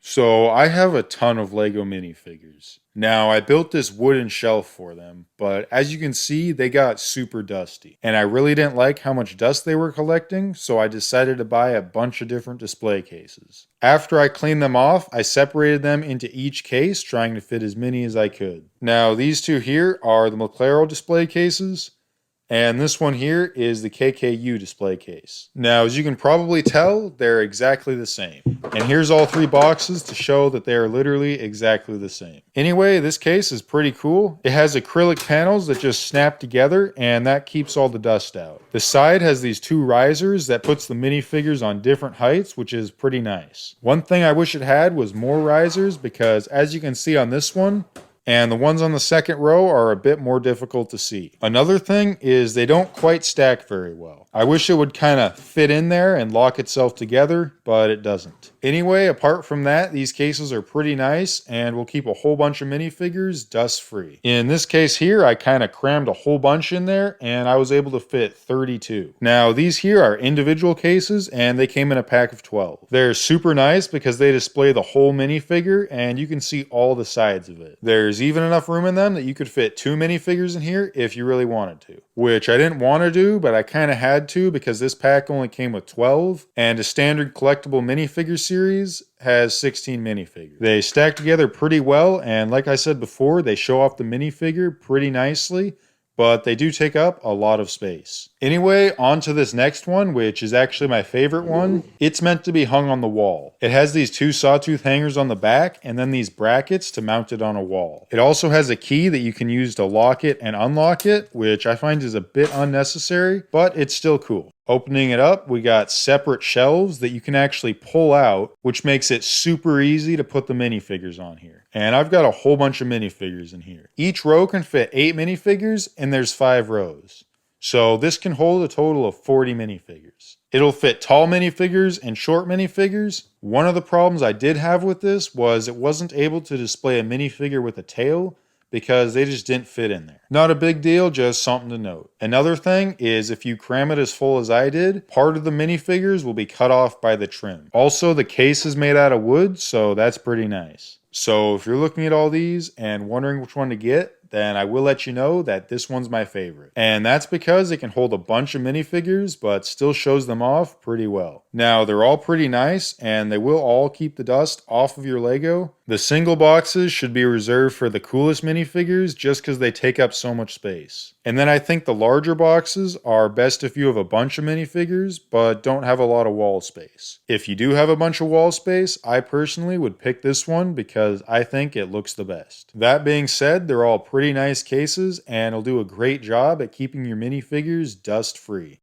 So I have a ton of Lego minifigures. Now I built this wooden shelf for them, but as you can see, they got super dusty. And I really didn't like how much dust they were collecting, so I decided to buy a bunch of different display cases. After I cleaned them off, I separated them into each case, trying to fit as many as I could. Now these two here are the McLaren display cases. And this one here is the KKU display case. Now, as you can probably tell, they're exactly the same. And here's all three boxes to show that they are literally exactly the same. Anyway, this case is pretty cool. It has acrylic panels that just snap together, and that keeps all the dust out. The side has these two risers that puts the minifigures on different heights, which is pretty nice. One thing I wish it had was more risers, because as you can see on this one, and the ones on the second row are a bit more difficult to see. Another thing is they don't quite stack very well. I wish it would kind of fit in there and lock itself together, but it doesn't. Anyway, apart from that, these cases are pretty nice and will keep a whole bunch of minifigures dust free. In this case here, I kind of crammed a whole bunch in there and I was able to fit 32. Now these here are individual cases and they came in a pack of 12. They're super nice because they display the whole minifigure and you can see all the sides of it. There's even enough room in them that you could fit 2 minifigures in here if you really wanted to. Which I didn't want to do, but I kind of had to because this pack only came with 12, and a standard collectible minifigure series has 16 minifigures. They stack together pretty well, and like I said before, they show off the minifigure pretty nicely, but they do take up a lot of space. Anyway, on to this next one, which is actually my favorite one. It's meant to be hung on the wall. It has these 2 sawtooth hangers on the back and then these brackets to mount it on a wall. It also has a key that you can use to lock it and unlock it, which I find is a bit unnecessary, but it's still cool. Opening it up, we got separate shelves that you can actually pull out, which makes it super easy to put the minifigures on here. And I've got a whole bunch of minifigures in here. Each row can fit 8 minifigures, and there's 5 rows. So this can hold a total of 40 minifigures. It'll fit tall minifigures and short minifigures. One of the problems I did have with this was it wasn't able to display a minifigure with a tail, because they just didn't fit in there. Not a big deal, just something to note. Another thing is if you cram it as full as I did, part of the minifigures will be cut off by the trim. Also, the case is made out of wood, so that's pretty nice. So if you're looking at all these and wondering which one to get, then I will let you know that this one's my favorite. And that's because it can hold a bunch of minifigures, but still shows them off pretty well. Now, they're all pretty nice, and they will all keep the dust off of your Lego. The single boxes should be reserved for the coolest minifigures just because they take up so much space. And then I think the larger boxes are best if you have a bunch of minifigures, but don't have a lot of wall space. If you do have a bunch of wall space, I personally would pick this one because I think it looks the best. That being said, they're all pretty nice cases and it'll do a great job at keeping your minifigures dust free.